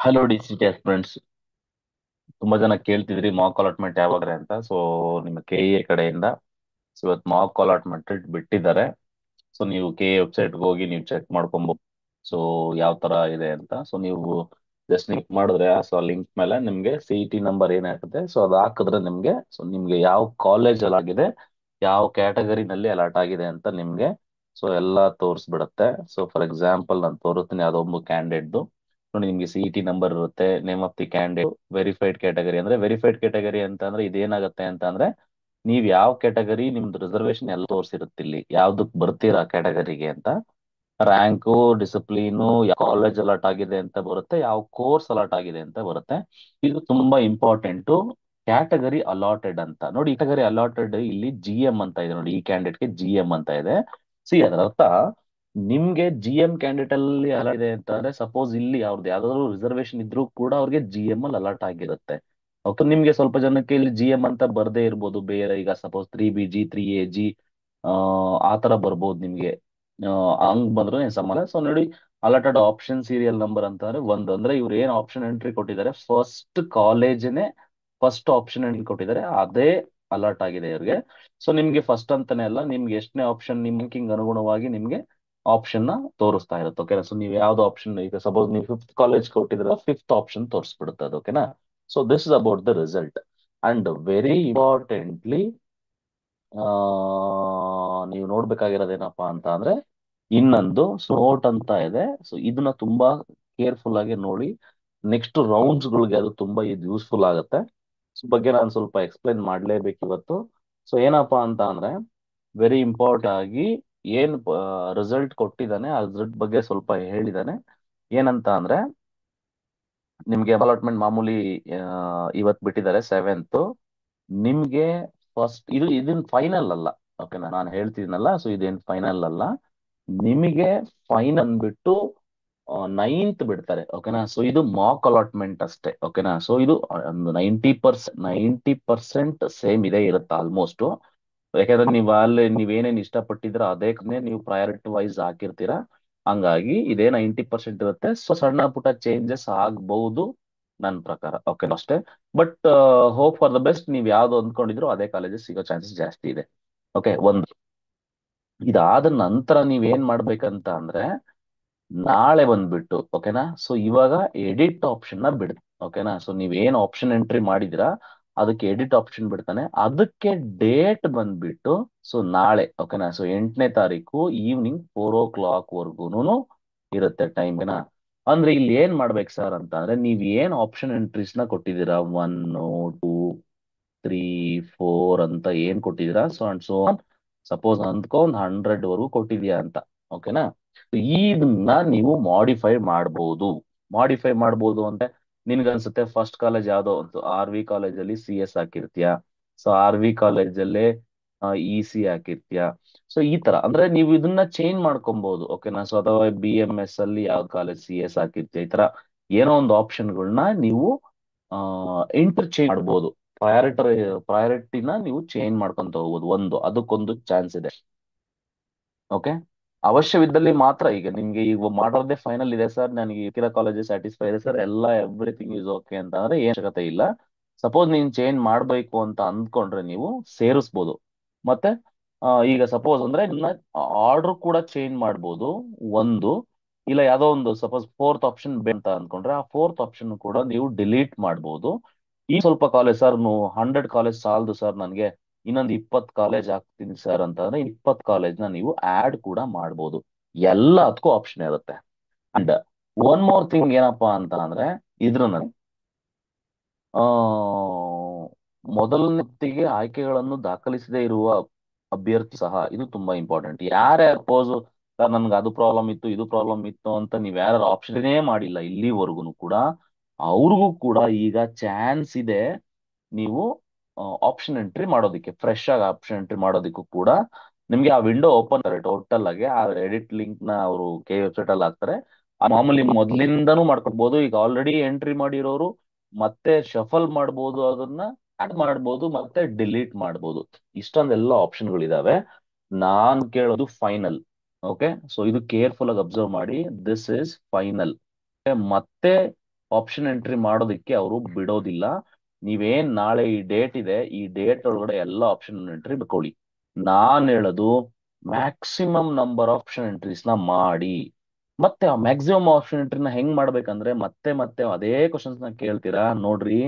Hello D C T friends. ತುಂಬಾ ಜನ ಕೇಳ್ತಿದ್ರಿ Mach allotment ಯಾವಾಗ ಅಂತ. ಸೊ ನಿಮ್ಮ ಕೆ ಎ ಕಡೆಯಿಂದ ಇವತ್ತು ಮಾಕ್ ಅಲಾಟ್ಮೆಂಟ್ ಬಿಟ್ಟಿದ್ದಾರೆ. ಸೊ ನೀವು ಕೆ ಎ ವೆಬ್ಸೈಟ್ಗೆ ಹೋಗಿ ನೀವು ಚೆಕ್ ಮಾಡ್ಕೊಬಹುದು. ಸೊ ಯಾವ ತರ ಇದೆ ಅಂತ. ಸೊ ನೀವು ಜಸ್ಟ್ ಕ್ಲಿಕ್ ಮಾಡಿದ್ರೆ ಸೊ ಲಿಂಕ್ ಮೇಲೆ ನಿಮ್ಗೆ ಸಿ ಟಿ ನಂಬರ್ ಏನಾಗುತ್ತೆ ಸೊ ಅದು ಹಾಕಿದ್ರೆ ನಿಮ್ಗೆ ಯಾವ ಕಾಲೇಜ್ ಆಗಿದೆ, ಯಾವ ಕ್ಯಾಟಗರಿನಲ್ಲಿ ಅಲಾಟ್ ಆಗಿದೆ ಅಂತ ನಿಮ್ಗೆ ಸೊ ಎಲ್ಲ ತೋರಿಸ್ಬಿಡುತ್ತೆ. ಸೊ ಫಾರ್ ಎಕ್ಸಾಂಪಲ್ ನಾನು ತೋರಿಸ್ತೀನಿ ಯಾವುದೋ ಒಂದು ಕ್ಯಾಂಡಿಡೇಟ್ದು. ನೋಡಿ, ನಿಮ್ಗೆ ಸಿ ಟಿ ನಂಬರ್ ಇರುತ್ತೆ, name of the candidate, verified category. ಅಂದ್ರೆ ವೆರಿಫೈಡ್ ಕ್ಯಾಟಗರಿ ಅಂತ ಅಂದ್ರೆ ಇದೇನಾಗುತ್ತೆ ಅಂತ ಅಂದ್ರೆ ನೀವ್ ಯಾವ ಕ್ಯಾಟಗರಿ, ನಿಮ್ದು ರಿಸರ್ವೇಶನ್ ಎಲ್ಲ ತೋರಿಸಿರುತ್ತೆ ಇಲ್ಲಿ ಯಾವ್ದಕ್ ಬರ್ತೀರಾ ಕ್ಯಾಟಗರಿಗೆ ಅಂತ. ರ್ಯಾಂಕು, ಡಿಸಿಪ್ಲೀನು, ಯಾವ ಕಾಲೇಜ್ ಅಲಾಟ್ ಆಗಿದೆ ಅಂತ ಬರುತ್ತೆ, ಯಾವ ಕೋರ್ಸ್ ಅಲಾಟ್ ಆಗಿದೆ ಅಂತ ಬರುತ್ತೆ. ಇದು ತುಂಬಾ ಇಂಪಾರ್ಟೆಂಟ್. ಕ್ಯಾಟಗರಿ ಅಲಾಟೆಡ್ ಅಂತ ನೋಡಿ, ಕ್ಯಾಟಗರಿ ಅಲಾಟೆಡ್ ಇಲ್ಲಿ ಜಿ ಎಂ ಅಂತ ಇದೆ ನೋಡಿ, ಈ ಕ್ಯಾಂಡಿಡೇಟ್ಗೆ ಜಿ ಎಂ ಅಂತ ಇದೆ. ಸಿ ಅದರ ಅರ್ಥ, ನಿಮ್ಗೆ ಜಿ ಎಂ ಕ್ಯಾಂಡಿಡೇಟ್ ಅಲ್ಲಿ ಅಲಾಟ್ ಇದೆ ಅಂತ ಅಂದ್ರೆ ಸಪೋಸ್ ಇಲ್ಲಿ ಅವ್ರದ್ದು ಯಾವ್ದಾದ್ರು ರಿಸರ್ವೇಶನ್ ಇದ್ರೂ ಕೂಡ ಅವ್ರಿಗೆ ಜಿ ಎಂ ಅಲ್ಲಿ ಅಲಾಟ್ ಆಗಿರುತ್ತೆ. ಓಕೆ, ನಿಮ್ಗೆ ಸ್ವಲ್ಪ ಜನಕ್ಕೆ ಇಲ್ಲಿ ಜಿ ಎಂ ಅಂತ ಬರ್ದೇ ಇರ್ಬೋದು, ಬೇರೆ ಈಗ ಸಪೋಸ್ 3 BG 3 AG ಆ ತರ ಬರ್ಬೋದು ನಿಮ್ಗೆ. ಹಂಗ್ ಬಂದ್ರು ಏನ್ ಸಂಬಂಧ. ಸೊ ನೋಡಿ, ಅಲಾಟೆಡ್ ಆಪ್ಷನ್ ಸೀರಿಯಲ್ ನಂಬರ್ ಅಂತ ಅಂದ್ರೆ ಒಂದು, ಅಂದ್ರೆ ಇವ್ರು ಏನ್ ಆಪ್ಷನ್ ಎಂಟ್ರಿ ಕೊಟ್ಟಿದ್ದಾರೆ ಫಸ್ಟ್ ಕಾಲೇಜ್ನೇ ಫಸ್ಟ್ ಆಪ್ಷನ್ ಎಂಟ್ರಿ ಕೊಟ್ಟಿದ್ದಾರೆ, ಅದೇ ಅಲರ್ಟ್ ಆಗಿದೆ ಇವ್ರಿಗೆ. ಸೊ ನಿಮ್ಗೆ ಫಸ್ಟ್ ಅಂತಾನೆ ಅಲ್ಲ, ನಿಮ್ಗೆ ಎಷ್ಟನೇ ಆಪ್ಷನ್ ನಿಮ್ ರ್ಯಾಂಕಿಂಗ್ ಅನುಗುಣವಾಗಿ ನಿಮ್ಗೆ ಆಪ್ಷನ್ ನ ತೋರಿಸ್ತಾ ಇರುತ್ತೆ. ಓಕೆನಾ. ಸೊ ನೀವು ಯಾವ್ದು ಆಪ್ಷನ್, ಈಗ ಸಪೋಸ್ ನೀವು ಫಿಫ್ತ್ ಕಾಲೇಜ್ ಕೊಟ್ಟಿದ್ರೆ ಫಿಫ್ತ್ ಆಪ್ಷನ್ ತೋರಿಸ್ಬಿಡುತ್ತೆ ಅದು. ಓಕೆನಾ. So this is about the result. And very importantly ನೀವು ನೋಡ್ಬೇಕಾಗಿರೋದೇನಪ್ಪಾ ಅಂತ ಅಂದ್ರೆ ಇನ್ನೊಂದು ನೋಟ್ ಅಂತ ಇದೆ. ಸೊ ಇದನ್ನ ತುಂಬಾ ಕೇರ್ಫುಲ್ ಆಗಿ ನೋಡಿ. ನೆಕ್ಸ್ಟ್ ರೌಂಡ್ಸ್ ಗಳಿಗೆ ಅದು ತುಂಬಾ ಇದು ಯೂಸ್ಫುಲ್ ಆಗುತ್ತೆ. ಸೊ ಬಗ್ಗೆ ನಾನು ಸ್ವಲ್ಪ ಎಕ್ಸ್ಪ್ಲೈನ್ ಮಾಡ್ಲೇಬೇಕು ಇವತ್ತು. ಸೊ ಏನಪ್ಪಾ ಅಂತ ಅಂದ್ರೆ ವೆರಿ ಇಂಪಾರ್ಟೆಂಟ್ ಆಗಿ ಏನ್ ರಿಸಲ್ಟ್ ಕೊಟ್ಟಿದ್ದಾನೆ ಆ ರಿಸಲ್ಟ್ ಬಗ್ಗೆ ಸ್ವಲ್ಪ ಹೇಳಿದಾನೆ. ಏನಂತ ಅಂದ್ರೆ ನಿಮ್ಗೆ ಅಲಾಟ್ಮೆಂಟ್ ಮಾಮೂಲಿ ಇವತ್ ಬಿಟ್ಟಿದ್ದಾರೆ 7th. ನಿಮ್ಗೆ ಫಸ್ಟ್ ಇದನ್ ಫೈನಲ್ ಅಲ್ಲ. ಓಕೆನಾ, ನಾನು ಹೇಳ್ತಿದ್ದೀನಲ್ಲ, ಸೊ ಇದೇನ್ ಫೈನಲ್ ಅಲ್ಲ. ನಿಮಗೆ ಫೈನಲ್ ಅಂದ್ಬಿಟ್ಟು 9th ಬಿಡ್ತಾರೆ. ಓಕೆನಾ. ಸೊ ಇದು ಮಾಕ್ ಅಲಾಟ್ಮೆಂಟ್ ಅಷ್ಟೇ. ಓಕೆನಾ. ಸೊ ಇದು ಒಂದು 90% ಸೇಮ್ ಇದೇ ಇರುತ್ತೆ ಆಲ್ಮೋಸ್ಟ್. ಯಾಕಂದ್ರೆ ನೀವು ಅಲ್ಲಿ ನೀವೇನೇನ್ ಇಷ್ಟಪಟ್ಟಿದ್ರ ಅದಕ್ಕೆ ನೀವು ಪ್ರಯಾರಿಟಿ ವೈಸ್ ಹಾಕಿರ್ತೀರಾ. ಹಂಗಾಗಿ ಇದೇ 90% ಇರುತ್ತೆ. ಸೊ ಸಣ್ಣ ಪುಟ್ಟ ಚೇಂಜಸ್ ಆಗ್ಬಹುದು ನನ್ನ ಪ್ರಕಾರ. ಓಕೆ ಅಷ್ಟೇ. But hope for the best. ನೀವು ಯಾವ್ದು ಅಂದ್ಕೊಂಡಿದ್ರು ಅದೇ ಕಾಲೇಜಸ್ ಸಿಗೋ ಚಾನ್ಸಸ್ ಜಾಸ್ತಿ ಇದೆ. ಓಕೆ, ಒಂದು. ಇದಾದ ನಂತರ ನೀವೇನ್ ಮಾಡ್ಬೇಕಂತ ಅಂದ್ರೆ ನಾಳೆ ಬಂದ್ಬಿಟ್ಟು, ಓಕೆನಾ. ಸೊ ಇವಾಗ ಎಡಿಟ್ ಆಪ್ಷನ್ ನ ಬಿಡ್. ಓಕೆನಾ. ಸೊ ನೀವೇನ್ ಆಪ್ಷನ್ ಎಂಟ್ರಿ ಮಾಡಿದಿರಾ ಅದಕ್ಕೆ ಎಡಿಟ್ ಆಪ್ಷನ್ ಬಿಡ್ತಾನೆ. ಅದಕ್ಕೆ ಡೇಟ್ ಬಂದ್ಬಿಟ್ಟು ಸೊ ನಾಳೆ. ಓಕೆನಾ. ಸೊ 8ನೇ ತಾರೀಕು ಈವ್ನಿಂಗ್ 4 o'clock ವರ್ಗೂನು ಇರುತ್ತೆ ಟೈಮ್ನ. ಅಂದ್ರೆ ಇಲ್ಲಿ ಏನ್ ಮಾಡ್ಬೇಕು ಸರ್ ಅಂತ ಅಂದ್ರೆ ನೀವ್ ಏನ್ ಆಪ್ಷನ್ ಎಂಟ್ರೀಸ್ ನ ಕೊಟ್ಟಿದ್ದೀರಾ 1 2 3 4 ಅಂತ ಏನ್ ಕೊಟ್ಟಿದ್ದೀರಾ, ಸೊ ಅಂಡ್ ಸೊ ಸಪೋಸ್ ಅಂದ್ಕೊ ಒಂದು 100 ವರೆಗೂ ಕೊಟ್ಟಿದ್ಯಾ ಅಂತ. ಓಕೆನಾ. ಇದನ್ನ ನೀವು ಮಾಡಿಫೈ ಮಾಡ್ಬೋದು ಅಂತ ನಿನ್ಗನ್ಸುತ್ತೆ. ಫಸ್ಟ್ ಕಾಲೇಜ್ ಯಾವ್ದೋ ಒಂದು RV ಕಾಲೇಜಲ್ಲಿ CS ಹಾಕಿರ್ತೀಯ, ಸೊ RV ಕಾಲೇಜಲ್ಲೇ EC ಹಾಕಿರ್ತೀಯ. ಸೊ ಈ ತರ ಅಂದ್ರೆ ನೀವು ಇದನ್ನ ಚೇಂಜ್ ಮಾಡ್ಕೊಬಹುದು. ಓಕೆನಾ. ಸೊ ಅಥವಾ BMS ಅಲ್ಲಿ ಯಾವ ಕಾಲೇಜ್ CS ಹಾಕಿರ್ತೀಯ, ಈ ತರ ಏನೋ ಒಂದು ಆಪ್ಷನ್ಗಳನ್ನ ನೀವು ಇಂಟರ್ಚೇಂಜ್ ಮಾಡ್ಬೋದು. ಪ್ರಯಾರಿಟಿ ಪ್ರಯಾರಿಟಿನ ನೀವು ಚೇಂಜ್ ಮಾಡ್ಕೊಂತ ಹೋಗ್ಬೋದು. ಒಂದು ಅದಕ್ಕೊಂದು ಚಾನ್ಸ್ ಇದೆ. ಓಕೆ. ಅವಶ್ಯವಿದ್ದಲ್ಲಿ ಮಾತ್ರ. ಈಗ ನಿಮ್ಗೆ ಈಗ ಮಾಡೋದೇ ಫೈನಲ್ ಇದೆ ಸರ್, ನನಗೆ ಇಕ್ಕಿರೋ ಕಾಲೇಜಸ್ ಸ್ಯಾಟಿಸ್ಫೈ ಇದೆ ಸರ್, ಎಲ್ಲ ಎವ್ರಿಥಿಂಗ್ ಇಸ್ ಓಕೆ ಅಂತ ಅಂದ್ರೆ ಏನ್ ಅವಶ್ಯಕತೆ ಇಲ್ಲ. ಸಪೋಸ್ ನೀನ್ ಚೇಂಜ್ ಮಾಡ್ಬೇಕು ಅಂತ ಅಂದ್ಕೊಂಡ್ರೆ ನೀವು ಸೇರಿಸ್ಬೋದು. ಮತ್ತೆ ಈಗ ಸಪೋಸ್ ಅಂದ್ರೆ ಆರ್ಡರ್ ಕೂಡ ಚೇಂಜ್ ಮಾಡ್ಬೋದು. ಒಂದು ಇಲ್ಲ ಯಾವ್ದೋ ಒಂದು ಸಪೋಸ್ ಫೋರ್ತ್ ಆಪ್ಷನ್ ಅಂತ ಅಂದ್ಕೊಂಡ್ರೆ ಆ ಫೋರ್ತ್ ಆಪ್ಷನ್ ಕೂಡ ನೀವು ಡಿಲೀಟ್ ಮಾಡ್ಬೋದು. ಈ ಸ್ವಲ್ಪ ಕಾಲೇಜ್ ಸರ್ 100 ಕಾಲೇಜ್ ಸಾಲದು ಸರ್ ನನಗೆ, ಇನ್ನೊಂದು 20 ಕಾಲೇಜ್ ಹಾಕ್ತೀನಿ ಸರ್ ಅಂತಂದ್ರೆ 20 ಕಾಲೇಜ್ನ ನೀವು ಆಡ್ ಕೂಡ ಮಾಡ್ಬೋದು. ಎಲ್ಲದಕ್ಕೂ ಆಪ್ಷನ್ ಇರುತ್ತೆ. ಅಂಡ್ ಒನ್ ಮೋರ್ ಥಿಂಗ್ ಏನಪ್ಪಾ ಅಂತ ಅಂದ್ರೆ ಇದ್ರಲ್ಲಿ ಆ ಮೊದಲನೇ ಹೊತ್ತಿಗೆ ಆಯ್ಕೆಗಳನ್ನು ದಾಖಲಿಸದೇ ಇರುವ ಅಭ್ಯರ್ಥಿ ಸಹ ಇದು ತುಂಬಾ ಇಂಪಾರ್ಟೆಂಟ್. ಯಾರ್ಯಾರು ಸರ್ ನನ್ಗೆ ಅದು ಪ್ರಾಬ್ಲಮ್ ಇತ್ತು ಇದು ಪ್ರಾಬ್ಲಮ್ ಇತ್ತು ಅಂತ ನೀವ್ ಯಾರು ಆಪ್ಷನ್ನೇ ಮಾಡಿಲ್ಲ ಇಲ್ಲಿವರೆಗೂ ಕೂಡ, ಅವ್ರಿಗೂ ಕೂಡ ಈಗ ಚಾನ್ಸ್ ಇದೆ. ನೀವು ಆಪ್ಷನ್ ಎಂಟ್ರಿ ಮಾಡೋದಕ್ಕೆ, ಫ್ರೆಶ್ ಆಗಿ ಆಪ್ಷನ್ ಎಂಟ್ರಿ ಮಾಡೋದಕ್ಕೂ ಕೂಡ ನಿಮ್ಗೆ ಆ ವಿಂಡೋ ಓಪನ್ ಟೋಟಲ್ ಆಗಿ ಆ ಎಡಿಟ್ ಲಿಂಕ್ ನ ಅವರು ವೆಬ್ಸೈಟ್ ಅಲ್ಲಿ ಹಾಕ್ತಾರೆ. ಮಾಮೂಲಿ ಮೊದ್ಲಿಂದನೂ ಮಾಡ್ಕೊಬಹುದು. ಈಗ ಆಲ್ರೆಡಿ ಎಂಟ್ರಿ ಮಾಡಿರೋರು ಮತ್ತೆ ಶಫಲ್ ಮಾಡ್ಬೋದು, ಅದನ್ನ ಆಡ್ ಮಾಡ್ಬೋದು, ಮತ್ತೆ ಡಿಲೀಟ್ ಮಾಡ್ಬೋದು. ಇಷ್ಟೊಂದೆಲ್ಲ ಆಪ್ಷನ್ಗಳಿದಾವೆ. ನಾನ್ ಕೇಳೋದು ಫೈನಲ್. ಓಕೆ. ಸೊ ಇದು ಕೇರ್ಫುಲ್ ಆಗಿ ಅಬ್ಸರ್ವ್ ಮಾಡಿ. This is final. ಮತ್ತೆ ಆಪ್ಷನ್ ಎಂಟ್ರಿ ಮಾಡೋದಕ್ಕೆ ಅವರು ಬಿಡೋದಿಲ್ಲ. ನೀವೇನ್ ನಾಳೆ ಈ ಡೇಟ್ ಇದೆ, ಈ ಡೇಟ್ ಒಳಗಡೆ ಎಲ್ಲ ಆಪ್ಷನ್ ಎಂಟ್ರಿ ಬಿಟ್ಕೊಳ್ಳಿ. ನಾನ್ ಹೇಳೋದು ಮ್ಯಾಕ್ಸಿಮಮ್ ನಂಬರ್ ಆಪ್ಷನ್ ಎಂಟ್ರೀಸ್ ನ ಮಾಡಿ. ಮತ್ತೆ ಆ ಮ್ಯಾಕ್ಸಿಮಮ್ ಆಪ್ಷನ್ ಎಂಟ್ರಿನ ಹೆಂಗ್ ಮಾಡ್ಬೇಕಂದ್ರೆ, ಮತ್ತೆ ಮತ್ತೆ ಅದೇ ಕ್ವಶನ್ಸ್ ನ ಕೇಳ್ತೀರಾ ನೋಡ್ರಿ.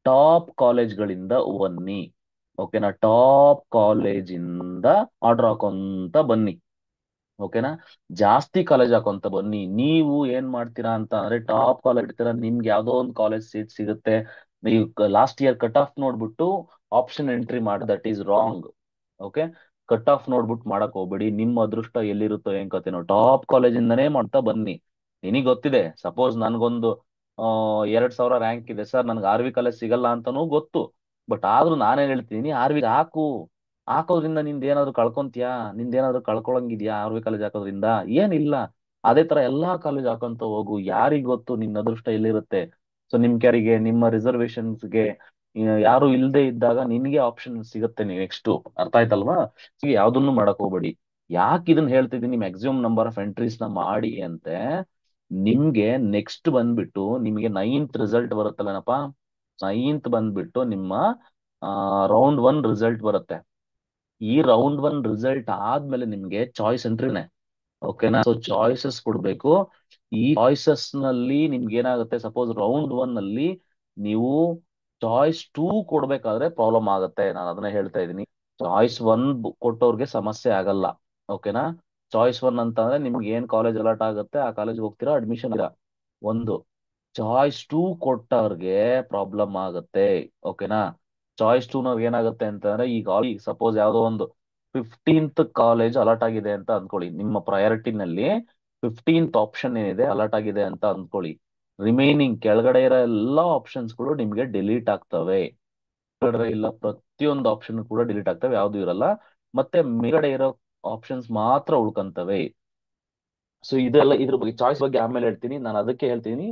ಟಾಪ್ ಕಾಲೇಜ್ಗಳಿಂದ ಬನ್ನಿ, ಓಕೆನಾ? ಟಾಪ್ ಕಾಲೇಜಿಂದ ಆರ್ಡರ್ ಹಾಕೊಂತ ಬನ್ನಿ, ಓಕೆನಾ? ಜಾಸ್ತಿ ಕಾಲೇಜ್ ಹಾಕೊಂತ ಬನ್ನಿ. ನೀವು ಏನ್ ಮಾಡ್ತೀರಾ ಅಂತ ಅಂದ್ರೆ, ಟಾಪ್ ಕಾಲೇಜ್ ಇಡ್ತೀರಾ, ನಿಮ್ಗೆ ಯಾವ್ದೋ ಒಂದು ಕಾಲೇಜ್ ಸೀಟ್ ಸಿಗುತ್ತೆ, ನೀವು ಲಾಸ್ಟ್ ಇಯರ್ ಕಟ್ ಆಫ್ ನೋಡ್ಬಿಟ್ಟು ಆಪ್ಷನ್ ಎಂಟ್ರಿ ಮಾಡಿ, that is wrong. Okay, cut off ನೋಡ್ಬಿಟ್ಟು ಮಾಡಕ್ ಹೋಗ್ಬೇಡಿ. ನಿಮ್ಮ ಅದೃಷ್ಟ ಎಲ್ಲಿರುತ್ತೋ ಏನ್ ಕತೆನೋ, ಟಾಪ್ ಕಾಲೇಜಿಂದನೇ ಮಾಡ್ತಾ ಬನ್ನಿ. ನಿನಗ್ ಗೊತ್ತಿದೆ, ಸಪೋಸ್ ನನ್ಗೊಂದು 2,000 ರ್ಯಾಂಕ್ ಇದೆ ಸರ್, ನನ್ಗೆ ಆರ್ ವಿ ಕಾಲೇಜ್ ಸಿಗಲ್ಲ ಅಂತಾನೂ ಗೊತ್ತು. ಬಟ್ ಆದ್ರೂ ನಾನೇನ್ ಹೇಳ್ತೀನಿ, ಆರ್ ವಿ ಹಾಕು. ಹಾಕೋದ್ರಿಂದ ಏನಾದ್ರು ಕಳ್ಕೊಂತೀಯಾ? ಏನಾದ್ರು ಕಳ್ಕೊಳಂಗಿದ್ಯಾ ಆರ್ ವಿ ಕಾಲೇಜ್ ಹಾಕೋದ್ರಿಂದ? ಏನಿಲ್ಲ. ಅದೇ ತರ ಎಲ್ಲಾ ಕಾಲೇಜ್ ಹಾಕೊಂತ ಹೋಗು. ಯಾರಿಗ್ ಗೊತ್ತು ನಿನ್ನ ಅದೃಷ್ಟ ಎಲ್ಲಿರುತ್ತೆ? ಸೊ ನಿಮ್ ಕ್ಯಾರಿಗೆ, ನಿಮ್ಮ ರಿಸರ್ವೇಶನ್ಸ್ಗೆ ಯಾರು ಇಲ್ಲದೆ ಇದ್ದಾಗ ನಿನ್ಗೆ ಆಪ್ಷನ್ ಸಿಗುತ್ತೆ ನೆಕ್ಸ್ಟ್. ಅರ್ಥ ಆಯ್ತಲ್ವಾ? ಹೀಗೆ ಯಾವ್ದನ್ನು ಮಾಡಕ್ ಹೋಗ್ಬೇಡಿ. ಯಾಕೆ ಇದನ್ನ ಹೇಳ್ತಿದ್ದೀನಿ, ಮ್ಯಾಕ್ಸಿಮಮ್ ನಂಬರ್ ಆಫ್ ಎಂಟ್ರೀಸ್ ನ ಮಾಡಿ ಅಂತೆ? ನಿಮ್ಗೆ ನೆಕ್ಸ್ಟ್ ಬಂದ್ಬಿಟ್ಟು ನಿಮ್ಗೆ 9th ರಿಸಲ್ಟ್ ಬರುತ್ತಲ್ಲನಪ್ಪ. 9th ಬಂದ್ಬಿಟ್ಟು ನಿಮ್ಮ ರೌಂಡ್ 1 ರಿಸಲ್ಟ್ ಬರುತ್ತೆ. ಈ ರೌಂಡ್ 1 ರಿಸಲ್ಟ್ ಆದ್ಮೇಲೆ ನಿಮ್ಗೆ ಚಾಯ್ಸ್ ಎಂಟ್ರಿನೇ, ಓಕೆನಾ? ಸೊ ಚಾಯ್ಸಸ್ ಕೊಡ್ಬೇಕು. ಈ ಚಾಯ್ಸಸ್ ನಲ್ಲಿ ನಿಮ್ಗೆ ಏನಾಗುತ್ತೆ, ಸಪೋಸ್ ರೌಂಡ್ 1 ಅಲ್ಲಿ ನೀವು ಚಾಯ್ಸ್ 2 ಕೊಡ್ಬೇಕಾದ್ರೆ ಪ್ರಾಬ್ಲಮ್ ಆಗುತ್ತೆ. ನಾನು ಅದನ್ನ ಹೇಳ್ತಾ ಇದ್ದೀನಿ. ಚಾಯ್ಸ್ 1 ಕೊಟ್ಟವ್ರಿಗೆ ಸಮಸ್ಯೆ ಆಗಲ್ಲ, ಓಕೆನಾ? ಚಾಯ್ಸ್ 1 ಅಂತ ಅಂದ್ರೆ ನಿಮ್ಗೆ ಏನ್ ಕಾಲೇಜ್ ಅಲಾಟ್ ಆಗುತ್ತೆ ಆ ಕಾಲೇಜ್ ಹೋಗ್ತೀರಾ, ಅಡ್ಮಿಷನ್ ಇರ ಒಂದು. ಚಾಯ್ಸ್ 2 ಕೊಟ್ಟವ್ರಿಗೆ ಪ್ರಾಬ್ಲಮ್ ಆಗುತ್ತೆ, ಓಕೆನಾ? ಚಾಯ್ಸ್ 2 ನಾವ್ ಏನಾಗುತ್ತೆ ಅಂತಂದ್ರೆ, ಈಗ ಸಪೋಸ್ ಯಾವ್ದೋ ಒಂದು 15th ಕಾಲೇಜ್ ಅಲಾಟ್ ಆಗಿದೆ ಅಂತ ಅನ್ಕೊಳ್ಳಿ. ನಿಮ್ಮ ಪ್ರಯಾರಿಟಿನಲ್ಲಿ 15th ಆಪ್ಷನ್ ಏನಿದೆ ಅಲಾಟ್ ಆಗಿದೆ ಅಂತ ಅನ್ಕೊಳ್ಳಿ. ರಿಮೈನಿಂಗ್ ಕೆಳಗಡೆ ಇರೋ ಎಲ್ಲಾ ಆಪ್ಷನ್ಸ್ಗಳು ನಿಮ್ಗೆ ಡಿಲೀಟ್ ಆಗ್ತವೆ. ಕೆಳಗಡೆ ಇಲ್ಲ ಪ್ರತಿಯೊಂದು ಆಪ್ಷನ್ ಕೂಡ ಡಿಲೀಟ್ ಆಗ್ತವೆ, ಯಾವ್ದು ಇರಲ್ಲ. ಮತ್ತೆ ಮೇಲ್ಗಡೆ ಇರೋ ಆಪ್ಷನ್ಸ್ ಮಾತ್ರ ಉಳ್ಕಂತವೆ. ಸೊ ಇದೆಲ್ಲ ಇದ್ರ ಬಗ್ಗೆ, ಚಾಯ್ಸ್ ಬಗ್ಗೆ ಆಮೇಲೆ ಹೇಳ್ತೀನಿ. ನಾನು ಅದಕ್ಕೆ ಹೇಳ್ತೀನಿ,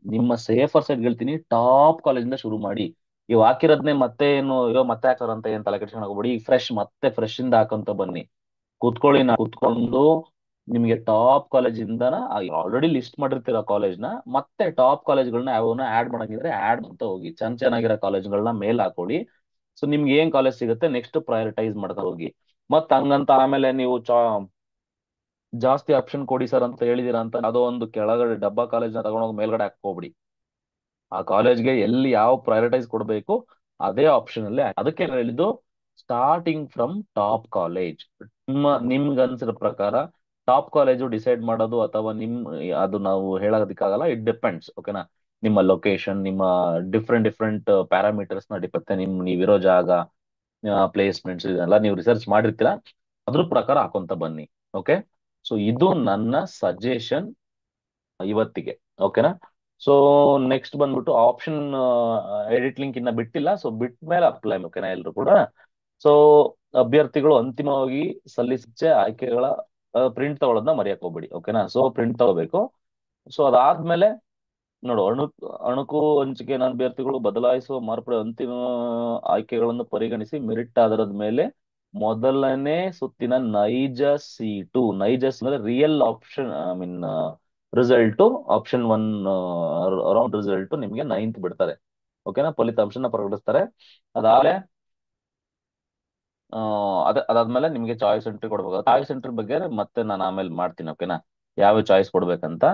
ನಿಮ್ಮ ಸೇಫರ್ ಸೈಡ್ ಹೇಳ್ತೀನಿ, ಟಾಪ್ ಕಾಲೇಜಿಂದ ಶುರು ಮಾಡಿ. ಇವ್ ಹಾಕಿರೋದ್ನೇ ಮತ್ತೆ ಏನು ಮತ್ತೆ ಹಾಕೋರಂತ ಏನ್ ತಲೆ ಕೆಡ್ಸ್ಕೊಂಡು ಹೋಗ್ಬೇಡಿ. ಈಗ ಫ್ರೆಶ್ ಇಂದ ಹಾಕೊಂತ ಬನ್ನಿ. ಕೂತ್ಕೊಳ್ಳಿ, ನಾ ಕೂತ್ಕೊಂಡು ನಿಮ್ಗೆ ಟಾಪ್ ಕಾಲೇಜಿಂದ ಆಲ್ರೆಡಿ ಲಿಸ್ಟ್ ಮಾಡಿರ್ತೀರ ಕಾಲೇಜ್ನ, ಮತ್ತೆ ಟಾಪ್ ಕಾಲೇಜ್ಗಳನ್ನ ಯಾವನ್ನ ಆಡ್ ಮಾಡಂಗಿದ್ರೆ ಆಡ್ ಅಂತ ಹೋಗಿ, ಚೆನ್ನಾಗಿರೋ ಕಾಲೇಜ್ಗಳನ್ನ ಮೇಲ್ ಹಾಕೊಳ್ಳಿ. ಸೊ ನಿಮ್ಗೆ ಏನ್ ಕಾಲೇಜ್ ಸಿಗುತ್ತೆ ನೆಕ್ಸ್ಟ್ ಪ್ರಯಾರಿಟೈಸ್ ಮಾಡ್ತಾ ಹೋಗಿ. ಮತ್ ಹಂಗಂತ ಆಮೇಲೆ ನೀವು ಜಾಸ್ತಿ ಆಪ್ಷನ್ ಕೊಡಿ ಸರ್ ಅಂತ ಹೇಳಿದೀರ ಅಂತ ಅದೋ ಒಂದು ಕೆಳಗಡೆ ಡಬ್ಬಾ ಕಾಲೇಜ್ನ ತಗೊಂಡೋಗಿ ಮೇಲ್ಗಡೆ ಹಾಕೋಬಿಡಿ. ಆ ಕಾಲೇಜ್ಗೆ ಎಲ್ಲಿ ಯಾವ ಪ್ರಯಾರಿಟೈಸ್ ಕೊಡಬೇಕು ಅದೇ ಆಪ್ಷನ್ ಅಲ್ಲೇ ಅದಕ್ಕೆ ಹೇಳಿದ್ದು, ಸ್ಟಾರ್ಟಿಂಗ್ ಫ್ರಮ್ ಟಾಪ್ ಕಾಲೇಜ್. ನಿಮ್ಗೆ ಅನ್ಸಿರೋ ಪ್ರಕಾರ ಟಾಪ್ ಕಾಲೇಜು ಡಿಸೈಡ್ ಮಾಡೋದು, ಅಥವಾ ಅದು ನಾವು ಹೇಳೋದಕ್ಕಾಗಲ್ಲ, ಇಟ್ ಡಿಪೆಂಡ್ಸ್, ಓಕೆನಾ? ನಿಮ್ಮ ಲೊಕೇಶನ್, ನಿಮ್ಮ ಡಿಫ್ರೆಂಟ್ ಪ್ಯಾರಾಮೀಟರ್ಸ್ ನ ಡಿಪೆಂಡ್, ನೀವಿರೋ ಜಾಗ, ಪ್ಲೇಸ್ಮೆಂಟ್ಸ್, ಇದೆಲ್ಲ ನೀವು ರಿಸರ್ಚ್ ಮಾಡಿರ್ತೀರಾ. ಅದ್ರ ಪ್ರಕಾರ ಹಾಕೊಂತ ಬನ್ನಿ, ಓಕೆ? ಸೊ ಇದು ನನ್ನ ಸಜೆಷನ್ ಇವತ್ತಿಗೆ, ಓಕೆನಾ? ಸೊ ನೆಕ್ಸ್ಟ್ ಬಂದ್ಬಿಟ್ಟು ಆಪ್ಷನ್ ಎಡಿಟ್ ಲಿಂಕ್ ಇನ್ನ ಬಿಟ್ಟಿಲ್ಲ, ಸೊ ಬಿಟ್ಟ ಮೇಲೆ ಅಪ್ಲೈ, ಓಕೆನಾ? ಎಲ್ರು ಕೂಡ. ಸೊ ಅಭ್ಯರ್ಥಿಗಳು ಅಂತಿಮವಾಗಿ ಸಲ್ಲಿಸೆ ಆಯ್ಕೆಗಳ ಪ್ರಿಂಟ್ ತಗೊಳ್ಳೋದನ್ನ ಮರೆಯಕ್ ಹೋಗ್ಬೇಡಿ, ಓಕೆನಾ? ಸೊ ಪ್ರಿಂಟ್ ತಗೋಬೇಕು. ಸೊ ಅದಾದ್ಮೇಲೆ ನೋಡು, ಅಣುಕು ಹಂಚಿಕೆ ಅಭ್ಯರ್ಥಿಗಳು ಬದಲಾಯಿಸುವ ಮಾರ್ಪಡೆ ಅಂತಿಮ ಆಯ್ಕೆಗಳನ್ನು ಪರಿಗಣಿಸಿ ಮೆರಿಟ್ ಆಧಾರದ ಮೇಲೆ ಮೊದಲನೇ ಸುತ್ತಿನ ನೈಜ ಅಂದ್ರೆ real option, I mean result, option 1 round result ನಿಮ್ಗೆ 9th ಬಿಡ್ತಾರೆ, ಓಕೆನಾ? ಫಲಿತಾಂಶನ ಪ್ರಕಟಿಸ್ತಾರೆ. ಅದಾದ್ರೆ ಅದಾದ್ಮೇಲೆ ನಿಮ್ಗೆ ಚಾಯ್ಸ್ ಎಂಟ್ರಿ ಕೊಡ್ಬೇಕು. ಚಾಯ್ಸ್ ಎಂಟ್ರಿ ಬಗ್ಗೆ ಮತ್ತೆ ನಾನು ಆಮೇಲೆ ಮಾಡ್ತೀನಿ, ಓಕೆನಾ? ಯಾವ ಚಾಯ್ಸ್ ಕೊಡ್ಬೇಕಂತ.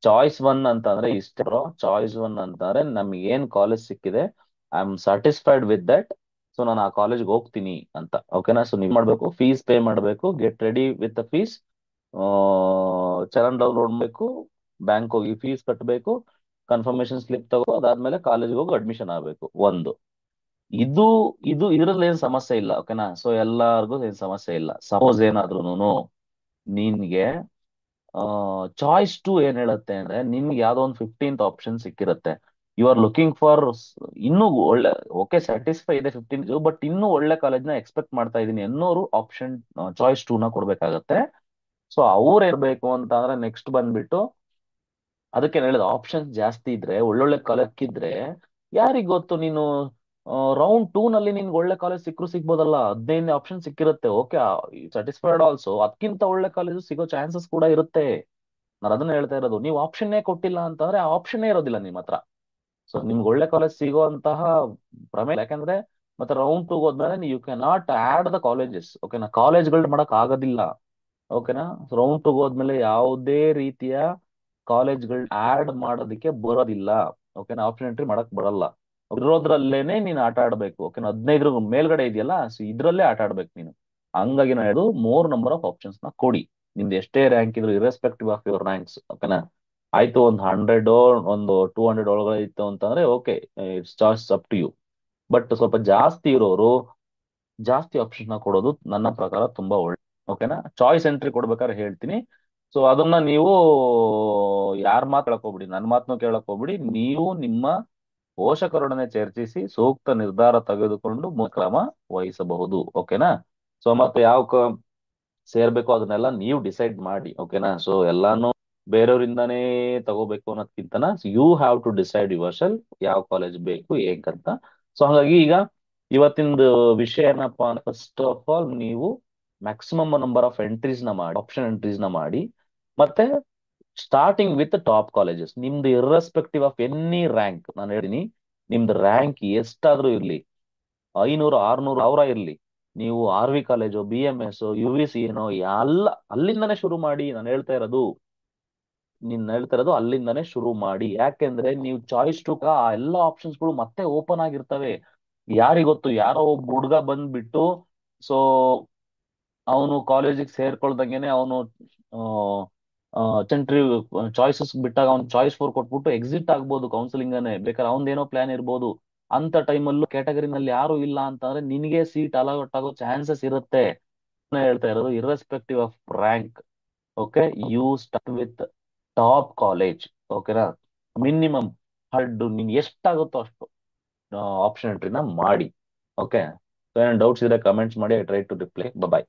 ಚಾಯ್ಸ್ 1 ಅಂತ ಅಂದ್ರೆ ಇಷ್ಟೇ ಬ್ರೋ. ಚಾಯ್ಸ್ 1 ಅಂತ ಅಂದ್ರೆ ನಮ್ಗೆ ಏನ್ ಕಾಲೇಜ್ ಸಿಕ್ಕಿದೆ, I am satisfied with that, so ನಾನು ಆ ಕಾಲೇಜ್ಗೆ ಹೋಗ್ತೀನಿ ಅಂತ, ಓಕೆನಾ? ಸೊ ನೀವು ಮಾಡ್ಬೇಕು, ಫೀಸ್ ಪೇ ಮಾಡ್ಬೇಕು, get ready with the fees, challan download ಮಾಡ್ಬೇಕು, ಬ್ಯಾಂಕ್ ಹೋಗಿ ಫೀಸ್ ಕಟ್ಟಬೇಕು, ಕನ್ಫರ್ಮೇಶನ್ ಸ್ಲಿಪ್ ತಗೋ, ಅದಾದ್ಮೇಲೆ ಕಾಲೇಜ್ಗೆ ಹೋಗಿ ಅಡ್ಮಿಷನ್ ಆಗ್ಬೇಕು. ಒಂದು ಇದು ಇದು ಇದ್ರಲ್ಲಿ ಏನ್ ಸಮಸ್ಯೆ ಇಲ್ಲ, ಓಕೆನಾ? ಸೊ ಎಲ್ಲಾರ್ಗು ಏನ್ ಸಮಸ್ಯೆ ಇಲ್ಲ. ಸಪೋಸ್ ಏನಾದ್ರೂನು ನಿನ್ಗೆ ಚಾಯ್ಸ್ 2 ಏನ್ ಹೇಳುತ್ತೆ ಅಂದ್ರೆ, ನಿನ್ಗೆ ಯಾವ್ದೋ ಒಂದು 15th ಆಪ್ಷನ್ ಸಿಕ್ಕಿರುತ್ತೆ, ಯು ಆರ್ ಲುಕಿಂಗ್ ಫಾರ್ ಇನ್ನೂ ಒಳ್ಳೆ, ಓಕೆ ಸ್ಯಾಟಿಸ್ಫೈ ಇದೆ 15th, ಬಟ್ ಇನ್ನೂ ಒಳ್ಳೆ ಕಾಲೇಜ್ನ ಎಕ್ಸ್ಪೆಕ್ಟ್ ಮಾಡ್ತಾ ಇದೀನಿ ಅನ್ನೋರು ಆಪ್ಷನ್ ಚಾಯ್ಸ್ 2 ನ ಕೊಡ್ಬೇಕಾಗತ್ತೆ. ಸೊ ಅವ್ರು ಇರ್ಬೇಕು ಅಂತ ಅಂದ್ರೆ ನೆಕ್ಸ್ಟ್ ಬಂದ್ಬಿಟ್ಟು, ಅದಕ್ಕೆ ಹೇಳಿದ ಆಪ್ಷನ್ಸ್ ಜಾಸ್ತಿ ಇದ್ರೆ, ಒಳ್ಳೊಳ್ಳೆ ಕಾಲೇಜ್ ಇದ್ರೆ, ಯಾರಿಗ್ ಗೊತ್ತು, ನೀನು ರೌಂಡ್ 2 ನಲ್ಲಿ ನಿನ್ಗೆ ಒಳ್ಳೆ ಕಾಲೇಜ್ ಸಿಕ್ಕರು ಸಿಗ್ಬೋದಲ್ಲ. 15 ಆಪ್ಷನ್ ಸಿಕ್ಕಿರುತ್ತೆ, ಓಕೆ, ಸ್ಯಾಟಿಸ್ಫೈಡ್ ಆಲ್ಸೋ, ಅದಕ್ಕಿಂತ ಒಳ್ಳೆ ಕಾಲೇಜ್ ಸಿಗೋ ಚಾನ್ಸಸ್ ಕೂಡ ಇರುತ್ತೆ. ನಾನು ಅದನ್ನ ಹೇಳ್ತಾ ಇರೋದು. ನೀವು ಆಪ್ಷನ್ನೇ ಕೊಟ್ಟಿಲ್ಲ ಅಂತಂದ್ರೆ ಆ ಆಪ್ಷನ್ನೇ ಇರೋದಿಲ್ಲ ನಿಮ್ಮ ಹತ್ರ. ಸೊ ನಿಮ್ಗೆ ಒಳ್ಳೆ ಕಾಲೇಜ್ ಸಿಗುವಂತಹ ಪ್ರಮೇಯ ಇಲ್ಲ. ಯಾಕಂದ್ರೆ ಮತ್ತೆ ರೌಂಡ್ ಟೂ ಹೋದ್ಮೇಲೆ you can not add the colleges. ಓಕೆನಾ, ಕಾಲೇಜ್ಗಳು ಮಾಡಕ್ ಆಗೋದಿಲ್ಲ. ಓಕೆನಾ, ರೌಂಡ್ ಟೂ ಹೋದ್ಮೇಲೆ ಯಾವುದೇ ರೀತಿಯ ಕಾಲೇಜ್ಗಳು ಆಡ್ ಮಾಡೋದಕ್ಕೆ ಬರೋದಿಲ್ಲ. ಓಕೆನಾ, ಆಪ್ಷನ್ ಎಂಟ್ರಿ ಮಾಡಕ್ ಬರಲ್ಲ. ಇರೋದ್ರಲ್ಲೇನೆ ನೀನು ಆಟ ಆಡ್ಬೇಕು. ಓಕೆನಾ, 15 ಮೇಲ್ಗಡೆ ಇದೆಯಲ್ಲ, ಸೊ ಇದ್ರಲ್ಲೇ ಆಟ ಆಡ್ಬೇಕು ನೀನು. ಹಂಗಾಗಿ ನಾ ಹೇಳುದು ಮೋರ್ ನಂಬರ್ ಆಫ್ ಆಪ್ಷನ್ಸ್ ನ ಕೊಡಿ. ನಿಮ್ದು ಎಷ್ಟೇ ರ್ಯಾಂಕ್ ಇದ್ರು ಇರೆಸ್ಪೆಕ್ಟಿವ್ ಆಫ್ ಯುವರ್ ರ್ಯಾಂಕ್ಸ್. ಓಕೆನಾ, ಆಯ್ತು ಒಂದು 100 ಒಂದು 200 ಒಳಗಡೆ ಇತ್ತು ಅಂತಂದ್ರೆ okay, it's choice up to you. But ಸ್ವಲ್ಪ ಜಾಸ್ತಿ ಇರೋರು ಜಾಸ್ತಿ ಆಪ್ಷನ್ ನ ಕೊಡೋದು ನನ್ನ ಪ್ರಕಾರ ತುಂಬಾ ಒಳ್ಳೆ. ಓಕೆನಾ, ಚಾಯ್ಸ್ ಎಂಟ್ರಿ ಕೊಡ್ಬೇಕಾದ್ರೆ ಹೇಳ್ತೀನಿ. ಸೊ ಅದನ್ನ ನೀವು ಯಾರ ಮಾತು ಕೇಳಕ್ ಹೋಗ್ಬಿಡಿ, ನನ್ನ ಮಾತನ್ನು ಕೇಳಕ್ ಹೋಗ್ಬಿಡಿ. ನೀವು ನಿಮ್ಮ ಪೋಷಕರೊಡನೆ ಚರ್ಚಿಸಿ ಸೂಕ್ತ ನಿರ್ಧಾರ ತೆಗೆದುಕೊಂಡು ಕ್ರಮ ವಹಿಸಬಹುದು. ಓಕೆನಾ. ಸೊ ಮತ್ತೆ ಯಾವ ಸೇರ್ಬೇಕು ಅದನ್ನೆಲ್ಲ ನೀವು ಡಿಸೈಡ್ ಮಾಡಿ. ಓಕೆನಾ, ಸೊ ಎಲ್ಲಾನು ಬೇರೆಯವರಿಂದಾನೇ ತಗೋಬೇಕು ಅನ್ನೋದಕ್ಕಿಂತನ you have to decide yourself ಯಾವ ಕಾಲೇಜ್ ಬೇಕು ಹೇಗಂತ. ಸೊ ಹಾಗಾಗಿ ಈಗ ಇವತ್ತಿಂದು ವಿಷಯ ಏನಪ್ಪಾ ಅಂದ್ರೆ, ಫಸ್ಟ್ ಆಫ್ ಆಲ್ ನೀವು ಮ್ಯಾಕ್ಸಿಮಮ್ ನಂಬರ್ ಆಫ್ ಎಂಟ್ರೀಸ್ ನ ಮಾಡಿ, ಆಪ್ಷನ್ ಎಂಟ್ರೀಸ್ ನ ಮಾಡಿ. ಮತ್ತೆ ಸ್ಟಾರ್ಟಿಂಗ್ ವಿತ್ ಟಾಪ್ ಕಾಲೇಜಸ್, ನಿಮ್ದು ಇರ್ರೆಸ್ಪೆಕ್ಟಿವ್ ಆಫ್ ಎನಿ ರ್ಯಾಂಕ್. ನಾನು ಹೇಳ್ತೀನಿ, ನಿಮ್ದು ರ್ಯಾಂಕ್ ಎಷ್ಟಾದ್ರೂ ಇರ್ಲಿ, 500 600 ಸಾವಿರ ಇರ್ಲಿ, ನೀವು RV ಕಾಲೇಜು, BMS, UVC ಏನೋ ಎಲ್ಲ ಅಲ್ಲಿಂದನೇ ಶುರು ಮಾಡಿ. ನಾನು ಹೇಳ್ತಾ ಇರೋದು ಅಲ್ಲಿಂದನೇ ಶುರು ಮಾಡಿ. ಯಾಕೆಂದ್ರೆ ನೀವು ಚಾಯ್ಸ್ ಟು ಆ ಎಲ್ಲ ಆಪ್ಷನ್ಸ್ಗಳು ಮತ್ತೆ ಓಪನ್ ಆಗಿರ್ತವೆ. ಯಾರಿಗೊತ್ತು, ಯಾರೋ ಒಬ್ಬ ಹುಡುಗ ಬಂದ್ಬಿಟ್ಟು ಸೊ ಅವನು ಕಾಲೇಜಿಗೆ ಸೇರ್ಕೊಳ್ದಂಗೆನೆ ಅವನು ಸೆಂಟ್ರಿ ಚಾಯ್ಸಸ್ ಬಿಟ್ಟಾಗ ಅವ್ನು ಚಾಯ್ಸ್ 4 ಕೊಟ್ಬಿಟ್ಟು ಎಕ್ಸಿಟ್ ಆಗ್ಬೋದು ಕೌನ್ಸಿಲಿಂಗ್ ಅನೇ. ಬೇಕಾದ್ರೆ ಅವನದೇನೋ ಪ್ಲಾನ್ ಇರ್ಬೋದು. ಅಂತ ಟೈಮಲ್ಲೂ ಕ್ಯಾಟಗರಿನಲ್ಲಿ ಯಾರು ಇಲ್ಲ ಅಂತಂದ್ರೆ ನಿನಗೆ ಸೀಟ್ ಅಲಾಟ್ ಆಗೋ ಚಾನ್ಸಸ್ ಇರುತ್ತೆ. ನಾನ್ ಹೇಳ್ತಾ ಇರೋದು irrespective of rank. Okay, you start with top college. ಓಕೆನಾ, ಮಿನಿಮಮ್ ಹರ್ಡ್ ನಿನ್ ಎಷ್ಟಾಗುತ್ತೋ ಅಷ್ಟು ಆಪ್ಷನ್ ಎಂಟ್ರಿನ ಮಾಡಿ. ಓಕೆ, ಸೊ ಏನ್ ಡೌಟ್ಸ್ ಇದ್ರೆ ಕಮೆಂಟ್ಸ್ ಮಾಡಿ. I try to reply. Bye.